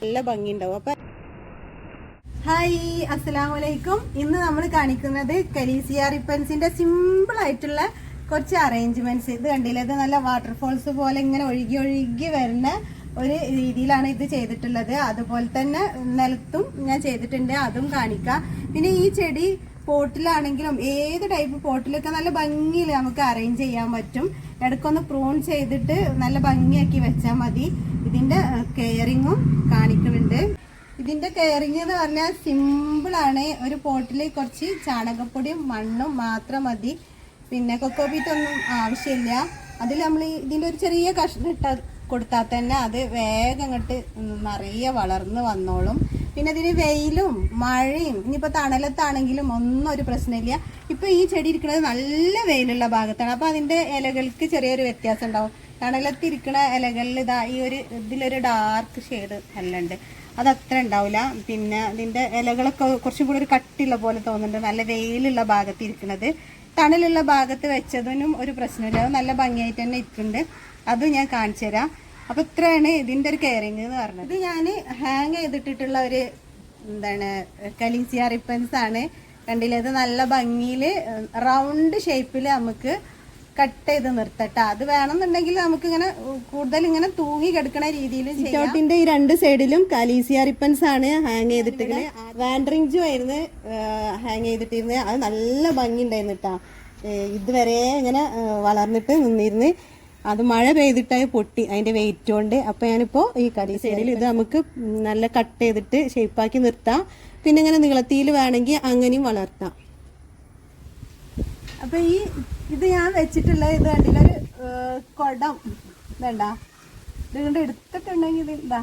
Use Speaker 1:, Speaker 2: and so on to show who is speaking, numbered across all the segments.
Speaker 1: നല്ല ഭംഗിയുണ്ടാവും. അപ്പൊ ഹായ്, അസ്സലാമലൈക്കും. ഇന്ന് നമ്മൾ കാണിക്കുന്നത് കലീസിയാറിപ്പൻസിന്റെ സിമ്പിൾ ആയിട്ടുള്ള കുറച്ച് അറേഞ്ച്മെന്റ്സ്. ഇത് കണ്ടില്ലേ, ഇത് നല്ല വാട്ടർഫോൾസ് പോലെ ഇങ്ങനെ ഒഴുകി ഒഴുകി വരുന്ന ഒരു രീതിയിലാണ് ഇത് ചെയ്തിട്ടുള്ളത്. അതുപോലെ തന്നെ നിലത്തും ഞാൻ ചെയ്തിട്ടുണ്ട്, അതും കാണിക്കാം. പിന്നെ ഈ ചെടി പോട്ടിലാണെങ്കിലും ഏത് ടൈപ്പ് പോട്ടിലൊക്കെ നല്ല ഭംഗിയിൽ നമുക്ക് അറേഞ്ച് ചെയ്യാൻ പറ്റും. ഇടയ്ക്കൊന്ന് പ്രൂൺ ചെയ്തിട്ട് നല്ല ഭംഗിയാക്കി വെച്ചാൽ മതി. ഇതിന്റെ കെയറിങ്ങും കാണിക്കുന്നുണ്ട്. ഇതിന്റെ കെയറിങ് എന്ന് പറഞ്ഞാൽ സിമ്പിളാണ്. ഒരു പോട്ടിൽ കുറച്ച് ചാണകപ്പൊടിയും മണ്ണും മാത്രം മതി. പിന്നെ കൊക്കോപീറ്റ് ഒന്നും ആവശ്യമില്ല. അതിൽ നമ്മൾ ഇതിന്റെ ഒരു ചെറിയ കഷ്ണം ഇട്ട കൊടുത്താൽ തന്നെ അത് വേഗം അങ്ങോട്ട് നിറയെ വളർന്ന് വന്നോളും. പിന്നെ ഇതിന് വെയിലും മഴയും ഇനിയിപ്പോൾ തണലത്താണെങ്കിലും ഒന്നും ഒരു പ്രശ്നമില്ല. ഇപ്പൊ ഈ ചെടി ഇരിക്കുന്നത് നല്ല വെയിലുള്ള ഭാഗത്താണ്. അപ്പൊ അതിന്റെ ഇലകൾക്ക് ചെറിയൊരു വ്യത്യാസം ഉണ്ടാവും. തണലത്തിരിക്കുന്ന ഇലകളിൽ ഇതാ ഈ ഒരു ഇതിലൊരു ഡാർക്ക് ഷെയ്ഡ് നല്ല ഉണ്ട്, അതത്ര ഉണ്ടാവില്ല. പിന്നെ ഇതിന്റെ ഇലകളൊക്കെ കുറച്ചും കൂടി ഒരു കട്ടിയുള്ള പോലെ തോന്നുന്നുണ്ട് നല്ല വെയിലുള്ള ഭാഗത്ത് ഇരിക്കുന്നത്. തണലുള്ള ഭാഗത്ത് വെച്ചതിനും ഒരു പ്രശ്നമില്ല, നല്ല ഭംഗിയായിട്ട് തന്നെ ഇരിക്കുന്നുണ്ട്. അതും ഞാൻ കാണിച്ചു തരാം. അപ്പൊ ഇത്രയാണ് ഇതിന്റെ ഒരു കെയറിങ് എന്ന് പറഞ്ഞത്. ഇത് ഞാൻ ഹാങ് ചെയ്തിട്ടിട്ടുള്ള ഒരു കലീസിയാറിപ്പൻസ് ആണ്. കണ്ടില്ലേ, ഇത് നല്ല ഭംഗിയിൽ റൗണ്ട് ഷേപ്പിൽ നമുക്ക് കട്ട് ചെയ്ത് നിർത്തട്ട. അത് വേണമെന്നുണ്ടെങ്കിൽ നമുക്ക് ഇങ്ങനെ കൂടുതൽ ഇങ്ങനെ തൂങ്ങി കിടക്കുന്ന രീതിയിൽ സിറ്റൗട്ടിന്റെ ഈ രണ്ട് സൈഡിലും കലീസിയാറിപ്പൻസ് ആണ് ഹാങ് ചെയ്തിട്ടിരുന്നത്. വാൻഡറിംഗ് ആയിരുന്നു ഹാങ് ചെയ്തിട്ടിരുന്നത്. അത് നല്ല ഭംഗി ഉണ്ടായിരുന്നു കേട്ടാ. ഇതുവരെ ഇങ്ങനെ വളർന്നിട്ട് നിന്നിരുന്ന് അത് മഴ പെയ്തിട്ടായി പൊട്ടി അതിന്റെ വെയിറ്റ് കൊണ്ട്. അപ്പൊ ഞാനിപ്പോ ഈ കലീസിയറിൽ ഇത് നമുക്ക് നല്ല കട്ട് ചെയ്തിട്ട് ഷേപ്പാക്കി നിർത്താം. പിന്നെ ഇങ്ങനെ നീളത്തിയിൽ വേണമെങ്കിൽ അങ്ങനെയും വളർത്താം. അപ്പൊ ഇത് ഞാൻ വെച്ചിട്ടുള്ള ഇത് കണ്ടില്ല, ഒരു കുടം വേണ്ട ഇത് കൊണ്ട് എടുത്തിട്ടുണ്ടെങ്കിൽ ഇതാ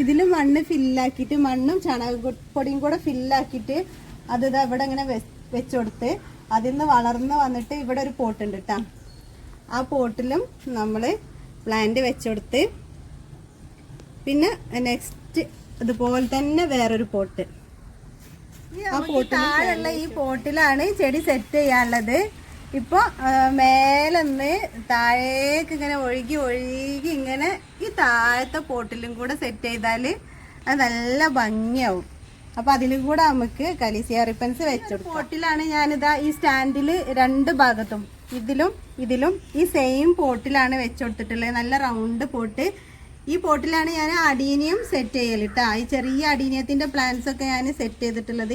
Speaker 1: ഇതില് മണ്ണ് ഫില്ലാക്കിയിട്ട് മണ്ണും ചാണകപ്പൊടിയും കൂടെ ഫില്ലാക്കിയിട്ട് അത് ഇതാ ഇവിടെ ഇങ്ങനെ വെച്ചുകൊടുത്ത് അതിൽ നിന്ന് വളർന്ന് വന്നിട്ട് ഇവിടെ ഒരു പോട്ടുണ്ട് കേട്ടാ. ആ പോട്ടിലും നമ്മള് പ്ലാന്റ് വെച്ചുകൊടുത്ത് പിന്നെ നെക്സ്റ്റ് ഇതുപോലെ തന്നെ വേറൊരു പോട്ട്, ആ താഴെയുള്ള ഈ പോട്ടിലാണ് ചെടി സെറ്റ് ചെയ്യാനുള്ളത്. ഇപ്പൊ മേലെന്ന് താഴേക്ക് ഇങ്ങനെ ഒഴുകി ഒഴുകി ഇങ്ങനെ ഈ താഴത്തെ പോട്ടിലും കൂടെ സെറ്റ് ചെയ്താല് അത് നല്ല ഭംഗിയാവും. അപ്പൊ അതിലും കൂടെ നമുക്ക് കലീസിയാറിപ്പൻസ് വെച്ചെടുക്കും. പോട്ടിലാണ് ഞാനിതാ ഈ സ്റ്റാൻഡില് രണ്ട് ഭാഗത്തും ഇതിലും ഈ സെയിം പോട്ടിലാണ് വെച്ചുകൊടുത്തിട്ടുള്ളത്. നല്ല റൗണ്ട് പോട്ട്. ഈ പോട്ടിലാണ് ഞാൻ അടീനിയം സെറ്റ് ചെയ്യലിട്ടാ. ഈ ചെറിയ അടീനിയത്തിന്റെ പ്ലാന്റ്സ് ഒക്കെ ഞാൻ സെറ്റ് ചെയ്തിട്ടുള്ളത്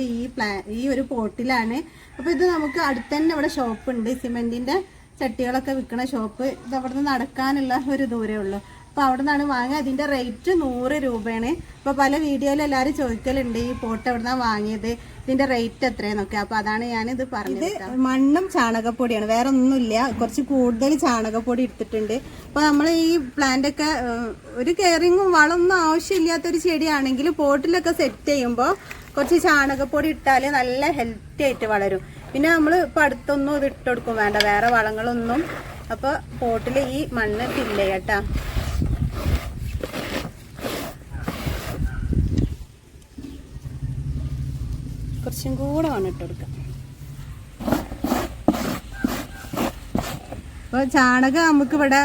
Speaker 1: ഈ ഒരു പോട്ടിലാണ്. അപ്പൊ ഇത് നമുക്ക് അടുത്ത് തന്നെ ഇവിടെ ഷോപ്പ് ഉണ്ട്, സിമെന്റിന്റെ ചട്ടികളൊക്കെ വിൽക്കുന്ന ഷോപ്പ്. ഇത് അവിടെ നിന്ന് നടക്കാനുള്ള ഒരു ദൂരേ ഉള്ളൂ. അപ്പൊ അവിടെ നിന്നാണ് വാങ്ങിയത്. അതിന്റെ റേറ്റ് 100 രൂപയാണ്. അപ്പൊ പല വീഡിയോയിൽ എല്ലാവരും ചോദിക്കലുണ്ട് ഈ പോട്ട് എവിടെ നിന്നാണ് വാങ്ങിയത്, ഇതിന്റെ റേറ്റ് എത്രയെന്നൊക്കെ. അപ്പൊ അതാണ് ഞാനിത് പറഞ്ഞത്. മണ്ണും ചാണകപ്പൊടിയാണ്, വേറെ ഒന്നുമില്ല. കുറച്ച് കൂടുതൽ ചാണകപ്പൊടി എടുത്തിട്ടുണ്ട്. അപ്പൊ നമ്മൾ ഈ പ്ലാന്റ് ഒക്കെ ഒരു കെയറിങ്ങും വളമൊന്നും ആവശ്യമില്ലാത്തൊരു ചെടിയാണെങ്കിൽ പോട്ടിലൊക്കെ സെറ്റ് ചെയ്യുമ്പോൾ കുറച്ച് ചാണകപ്പൊടി ഇട്ടാൽ നല്ല ഹെൽത്തി ആയിട്ട് വളരും. പിന്നെ നമ്മൾ ഇപ്പൊ അടുത്തൊന്നും ഇത് ഇട്ട് കൊടുക്കും വേണ്ട, വേറെ വളങ്ങളൊന്നും. അപ്പൊ പോട്ടിൽ ഈ മണ്ണ് ഫില്ല് ചെയ്യട്ടാ. കുറച്ചും കൂടെ വന്നിട്ട് കൊടുക്കാം. അപ്പോൾ ചാണകം നമുക്ക് ഇവിടെ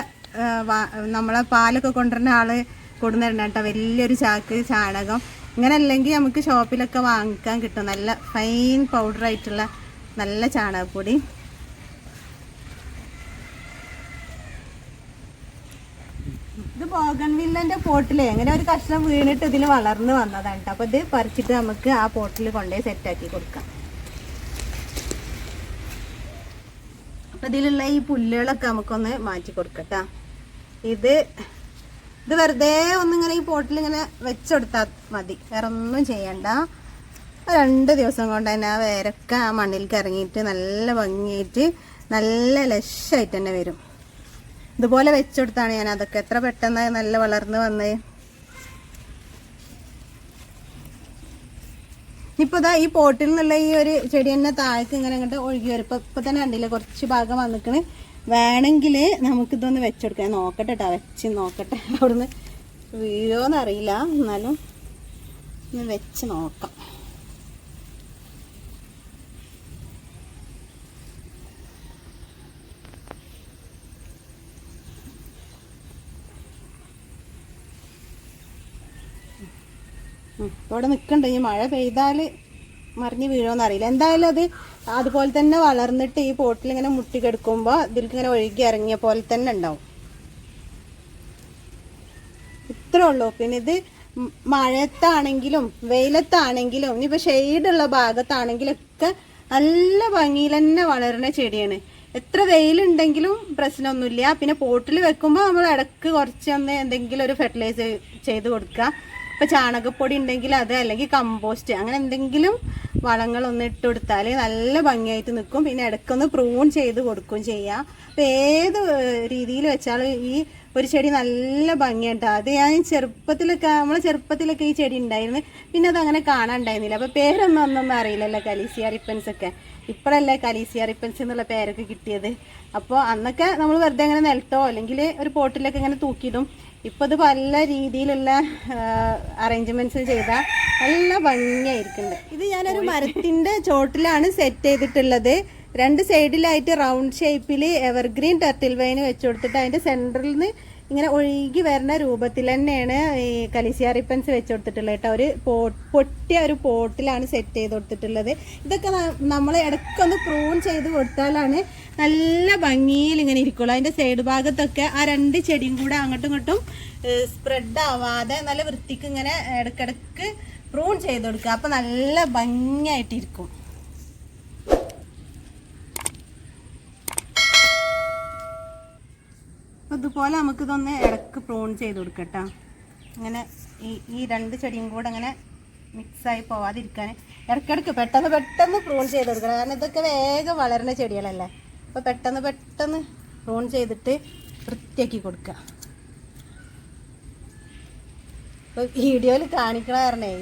Speaker 1: നമ്മളെ പാലൊക്കെ കൊണ്ടുവരുന്ന ആള് കൊണ്ടുവന്നിരുന്ന കേട്ടോ, വലിയൊരു ചാക്ക് ചാണകം. ഇങ്ങനെ അല്ലെങ്കിൽ നമുക്ക് ഷോപ്പിലൊക്കെ വാങ്ങിക്കാൻ കിട്ടും, നല്ല ഫൈൻ പൗഡർ ആയിട്ടുള്ള നല്ല ചാണകപ്പൊടി. ഇത് ബോഗൺവില്ലന്റെ പോട്ടില് അങ്ങനെ ഒരു കഷ്ണം വീണിട്ട് ഇതിൽ വളർന്ന് വന്നതാണ് കേട്ടോ. അപ്പൊ ഇത് പറിച്ചിട്ട് നമുക്ക് ആ പോട്ടിൽ കൊണ്ടുപോയി സെറ്റാക്കി കൊടുക്കാം. അപ്പൊ ഇതിലുള്ള ഈ പുല്ലുകളൊക്കെ നമുക്കൊന്ന് മാറ്റി കൊടുക്കട്ടാ. ഇത് വെറുതെ ഒന്നിങ്ങനെ ഈ പോട്ടിൽ ഇങ്ങനെ വെച്ചെടുത്താൽ മതി, വേറെ ഒന്നും ചെയ്യണ്ട. 2 ദിവസം കൊണ്ട് തന്നെ ആ വേരൊക്കെ ആ മണ്ണിലേക്ക് ഇറങ്ങിയിട്ട് നല്ല ഭംഗിയായിട്ട് നല്ല ലഷായിട്ട് തന്നെ വരും. ഇതുപോലെ വെച്ചെടുത്താണ് ഞാൻ അതൊക്കെ എത്ര പെട്ടെന്ന് നല്ല വളർന്ന് വന്നേ. ഇപ്പൊ ഇതാ ഈ പോട്ടിൽ നിന്നുള്ള ഈ ഒരു ചെടി തന്നെ താഴേക്ക് ഇങ്ങനെ ഇങ്ങോട്ട് ഒഴുകി വരും. ഇപ്പൊ തന്നെ കണ്ടില്ലേ കുറച്ച് ഭാഗം വന്നിക്കണ്. വേണമെങ്കിൽ നമുക്കിതൊന്ന് വെച്ചെടുക്കാം. നോക്കട്ടെ കേട്ടോ, വെച്ച് നോക്കട്ടെ. അവിടുന്ന് വീഴോന്നറിയില്ല, എന്നാലും ഒന്ന് വെച്ച് നോക്കാം. ഇവിടെ നിൽക്കുന്നുണ്ട്. ഇനി മഴ പെയ്താൽ മറിഞ്ഞ് വീഴുമെന്ന് അറിയില്ല. എന്തായാലും അത് അതുപോലെ തന്നെ വളർന്നിട്ട് ഈ പോട്ടിൽ ഇങ്ങനെ മുട്ടിക്കെടുക്കുമ്പോൾ ഇതിലേക്ക് ഇങ്ങനെ ഒഴുകി ഇറങ്ങിയ പോലെ തന്നെ ഉണ്ടാവും. ഇത്രേ ഉള്ളൂ. പിന്നെ ഇത് മഴയത്താണെങ്കിലും വെയിലത്താണെങ്കിലും ഇനിയിപ്പോൾ ഷെയ്ഡുള്ള ഭാഗത്താണെങ്കിലൊക്കെ നല്ല ഭംഗിയിൽ തന്നെ വളരുന്ന ചെടിയാണ്. എത്ര വെയിലുണ്ടെങ്കിലും പ്രശ്നമൊന്നുമില്ല. പിന്നെ പോട്ടിൽ വെക്കുമ്പോൾ നമ്മൾ ഇടയ്ക്ക് കുറച്ചൊന്ന് എന്തെങ്കിലും ഒരു ഫെർട്ടിലൈസർ ചെയ്ത് കൊടുക്കുക. ഇപ്പോൾ ചാണകപ്പൊടി ഉണ്ടെങ്കിൽ അത്, അല്ലെങ്കിൽ കമ്പോസ്റ്റ്, അങ്ങനെ എന്തെങ്കിലും വളങ്ങളൊന്ന് ഇട്ട് കൊടുത്താൽ നല്ല ഭംഗിയായിട്ട് നിൽക്കും. പിന്നെ ഇടയ്ക്കൊന്ന് പ്രൂൺ ചെയ്ത് കൊടുക്കുകയും ചെയ്യാം. അപ്പോൾ ഏത് രീതിയിൽ വെച്ചാലും ഈ ഒരു ചെടി നല്ല ഭംഗിയുണ്ട്. അത് ഞാൻ നമ്മളെ ചെറുപ്പത്തിലൊക്കെ ഈ ചെടി ഉണ്ടായിരുന്നു. പിന്നെ അത് അങ്ങനെ കാണാനുണ്ടായിരുന്നില്ല. അപ്പോൾ പേരൊന്നും അറിയില്ലല്ലോ, കലീസിയാറിപ്പൻസ് ഒക്കെ. ഇപ്പോഴല്ലേ കലീസിയാറിപ്പൻസ് എന്നുള്ള പേരൊക്കെ കിട്ടിയത്. അപ്പോൾ അന്നൊക്കെ നമ്മൾ വെറുതെ അങ്ങനെ നിലത്തോ അല്ലെങ്കിൽ ഒരു പോട്ടിലൊക്കെ ഇങ്ങനെ തൂക്കിയിടും. ഇപ്പോൾ ഇത് പല രീതിയിലുള്ള അറേഞ്ച്മെൻറ്റ്സ് ചെയ്താൽ നല്ല ഭംഗിയായിരിക്കുന്നുണ്ട്. ഇത് ഞാനൊരു മരത്തിൻ്റെ ചോട്ടിലാണ് സെറ്റ് ചെയ്തിട്ടുള്ളത്. 2 സൈഡിലായിട്ട് റൗണ്ട് ഷേപ്പിൽ എവർഗ്രീൻ ടർട്ടിൽ വൈൻ വെച്ച് കൊടുത്തിട്ട് അതിൻ്റെ സെൻറ്ററിൽ നിന്ന് ഇങ്ങനെ ഒഴുകി വരുന്ന രൂപത്തിൽ തന്നെയാണ് ഈ കലീസിയാറിപ്പൻസ് വെച്ച് കൊടുത്തിട്ടുള്ളത് കേട്ടോ. ഒരു പൊട്ടിയ ഒരു പോട്ടിലാണ് സെറ്റ് ചെയ്ത് കൊടുത്തിട്ടുള്ളത്. ഇതൊക്കെ നമ്മൾ ഇടയ്ക്കൊന്ന് പ്രൂൺ ചെയ്ത് കൊടുത്താലാണ് നല്ല ഭംഗിയിൽ ഇങ്ങനെ ഇരിക്കുള്ളൂ. അതിൻ്റെ സൈഡ് ഭാഗത്തൊക്കെ ആ 2 ചെടിയും കൂടെ അങ്ങോട്ടും ഇങ്ങോട്ടും സ്പ്രെഡ് ആവാതെ നല്ല വൃത്തിക്ക് ഇങ്ങനെ ഇടയ്ക്കിടയ്ക്ക് പ്രൂൺ ചെയ്ത് കൊടുക്കുക. അപ്പോൾ നല്ല ഭംഗിയായിട്ടിരിക്കും. അതുപോലെ നമുക്കിതൊന്ന് ഇടയ്ക്ക് പ്രൂൺ ചെയ്ത് കൊടുക്കട്ടോ. ഇങ്ങനെ ഈ 2 ചെടിയും കൂടെ അങ്ങനെ മിക്സായി പോവാതിരിക്കാൻ ഇടയ്ക്കിടയ്ക്ക് പെട്ടെന്ന് പ്രൂൺ ചെയ്ത് കൊടുക്കണം. കാരണം ഇതൊക്കെ വേഗം വളരുന്ന ചെടികളല്ലേ. അപ്പോൾ പെട്ടെന്ന് പ്രൂൺ ചെയ്തിട്ട് വൃത്തിയാക്കി കൊടുക്കുക. ഇപ്പോൾ വീഡിയോയിൽ കാണിക്കണ കാരണേ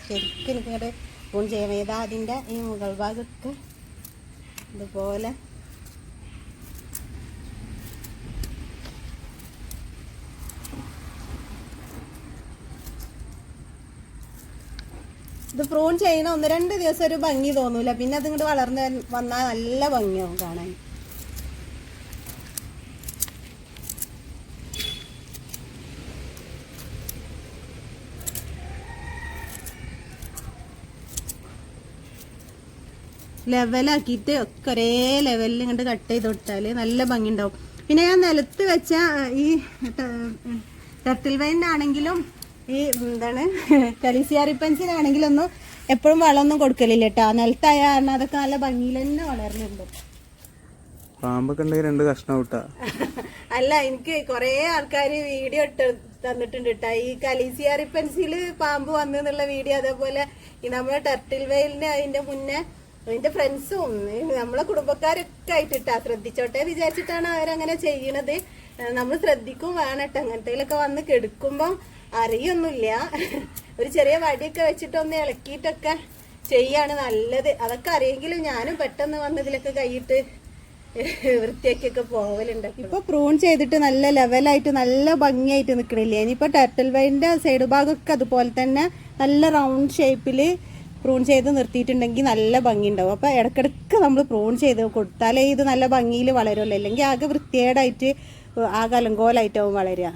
Speaker 1: ശരിക്കും എനിക്കിങ്ങോട്ട് പ്രൂൺ ചെയ്യാൻ ഏതാ അതിൻ്റെ ഈ മുകൾ ഭാഗത്ത് ഇതുപോലെ ഇത് പ്രൂൺ ചെയ്യണ 1-2 ദിവസം ഒരു ഭംഗി തോന്നൂല. പിന്നെ അതിങ്ങോട്ട് വളർന്ന് വന്നാൽ നല്ല ഭംഗിയാവും കാണാൻ. ലെവലാക്കിയിട്ട് ഒക്കെ ഒരേ ലെവലിൽ ഇങ്ങോട്ട് കട്ട് ചെയ്ത് കൊടുത്താൽ നല്ല ഭംഗി ഉണ്ടാവും. പിന്നെ ഞാൻ നിലത്ത് വെച്ച ഈ ടർട്ടിൽ വൈനാണെങ്കിലും ഈ എന്താണ് കലീസിയാറിപ്പൻസിനാണെങ്കിലൊന്നും എപ്പോഴും വളമൊന്നും കൊടുക്കലില്ല കേട്ടോ. നിലത്തായ കാരണം അതൊക്കെ നല്ല ഭംഗിയിൽ തന്നെ വളരുന്നുണ്ട്.
Speaker 2: പാമ്പൊക്കെ ഉണ്ടെങ്കിൽ 2 കഷ്ണം വിട്ടാ
Speaker 1: അല്ല, എനിക്ക് കൊറേ ആൾക്കാർ വീഡിയോ ഇട്ട് തന്നിട്ടുണ്ട് കേട്ടോ. ഈ കലീസിയാറിപ്പൻസിൽ പാമ്പ് വന്നു എന്നുള്ള വീഡിയോ. അതേപോലെ ഈ നമ്മളെ ടർട്ടിൽ വൈലിന് അതിന്റെ മുന്നേ എന്റെ ഫ്രണ്ട്സും നമ്മളെ കുടുംബക്കാരൊക്കെ ആയിട്ടിട്ടാ ശ്രദ്ധിച്ചോട്ടെ വിചാരിച്ചിട്ടാണ് അവരങ്ങനെ ചെയ്യണത്. നമ്മൾ ശ്രദ്ധിക്കും വേണം കേട്ടോ. അങ്ങനത്തേലൊക്കെ വന്ന് കെടുക്കുമ്പം അറിയൊന്നുമില്ല. ഒരു ചെറിയ വടിയൊക്കെ വെച്ചിട്ടൊന്ന് ഇളക്കിയിട്ടൊക്കെ ചെയ്യാണ് നല്ലത്. അതൊക്കെ അറിയെങ്കിലും ഞാനും പെട്ടെന്ന് വന്ന് ഇതിലൊക്കെ കൈയിട്ട് വൃത്തിയാക്കിയൊക്കെ പോവലുണ്ട്. ഇപ്പൊ പ്രൂൺ ചെയ്തിട്ട് നല്ല ലെവലായിട്ട് നല്ല ഭംഗിയായിട്ട് നിൽക്കണില്ലേ. ഇനിയിപ്പോ ടർട്ടിൽ വൈൻ്റെ സൈഡ് ഭാഗമൊക്കെ അതുപോലെ തന്നെ നല്ല റൗണ്ട് ഷേപ്പില് പ്രൂൺ ചെയ്ത് നിർത്തിയിട്ടുണ്ടെങ്കിൽ നല്ല ഭംഗി ഉണ്ടാവും. അപ്പോൾ ഇടയ്ക്കിടയ്ക്ക് നമ്മൾ പ്രൂൺ ചെയ്ത് കൊടുത്താലേ ഇത് നല്ല ഭംഗിയിൽ വളരുമല്ലോ. അല്ലെങ്കിൽ ആകെ വൃത്തികേടായിട്ട് ആകെ അലങ്കോലായിട്ടാവും വളരുക.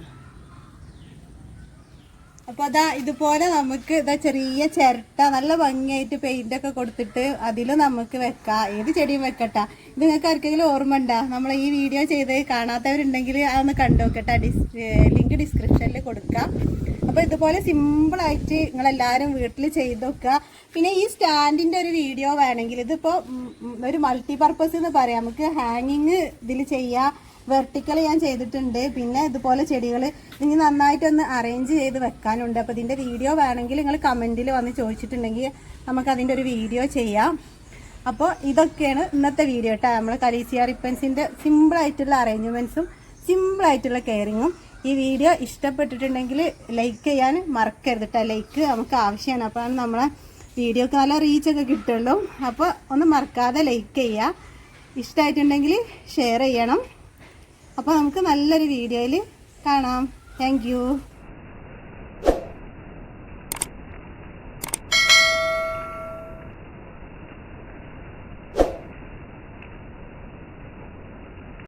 Speaker 1: അപ്പോൾ അതാ ഇതുപോലെ നമുക്ക് ഇതാ ചെറിയ ചിരട്ട നല്ല ഭംഗിയായിട്ട് പെയിൻ്റൊക്കെ കൊടുത്തിട്ട് അതിൽ നമുക്ക് വെക്കാം. ഏത് ചെടിയും വെക്കട്ടെ. ഇത് നിങ്ങൾക്ക് ആർക്കെങ്കിലും ഓർമ്മ ഉണ്ടാ? നമ്മൾ ഈ വീഡിയോ ചെയ്ത് കാണാത്തവരുണ്ടെങ്കിൽ അതൊന്ന് കണ്ടു നോക്കട്ടെ. ലിങ്ക് ഡിസ്ക്രിപ്ഷനിൽ കൊടുക്കാം. അപ്പോൾ ഇതുപോലെ സിമ്പിളായിട്ട് നിങ്ങളെല്ലാവരും വീട്ടിൽ ചെയ്ത് വെക്കുക. പിന്നെ ഈ സ്റ്റാൻഡിൻ്റെ ഒരു വീഡിയോ വേണമെങ്കിൽ ഇതിപ്പോൾ ഒരു മൾട്ടിപർപ്പസ് എന്ന് പറയാം. നമുക്ക് ഹാങ്ങിങ് ഇതിൽ ചെയ്യാം. വെർട്ടിക്കൽ ഞാൻ ചെയ്തിട്ടുണ്ട്. പിന്നെ ഇതുപോലെ ചെടികൾ ഇനി നന്നായിട്ടൊന്ന് അറേഞ്ച് ചെയ്ത് വെക്കാനുണ്ട്. അപ്പോൾ ഇതിൻ്റെ വീഡിയോ വേണമെങ്കിൽ നിങ്ങൾ കമൻറ്റിൽ വന്ന് ചോദിച്ചിട്ടുണ്ടെങ്കിൽ നമുക്കതിൻ്റെ ഒരു വീഡിയോ ചെയ്യാം. അപ്പോൾ ഇതൊക്കെയാണ് ഇന്നത്തെ വീഡിയോ കേട്ടോ. നമ്മൾ കലീസിയാറിപ്പൻസിൻ്റെ സിമ്പിളായിട്ടുള്ള അറേഞ്ച്മെൻറ്റ്സും സിമ്പിളായിട്ടുള്ള കെയറിങ്ങും. ഈ വീഡിയോ ഇഷ്ടപ്പെട്ടിട്ടുണ്ടെങ്കിൽ ലൈക്ക് ചെയ്യാൻ മറക്കരുത് കേട്ടോ. ലൈക്ക് നമുക്ക് ആവശ്യമാണ്. അപ്പോൾ നമ്മളെ വീഡിയോക്ക് നല്ല റീച്ചൊക്കെ കിട്ടുള്ളൂ. അപ്പോൾ ഒന്ന് മറക്കാതെ ലൈക്ക് ചെയ്യുക. ഇഷ്ടമായിട്ടുണ്ടെങ്കിൽ ഷെയർ ചെയ്യണം. അപ്പോൾ നമുക്ക് നല്ലൊരു വീഡിയോയിൽ കാണാം. Thank you.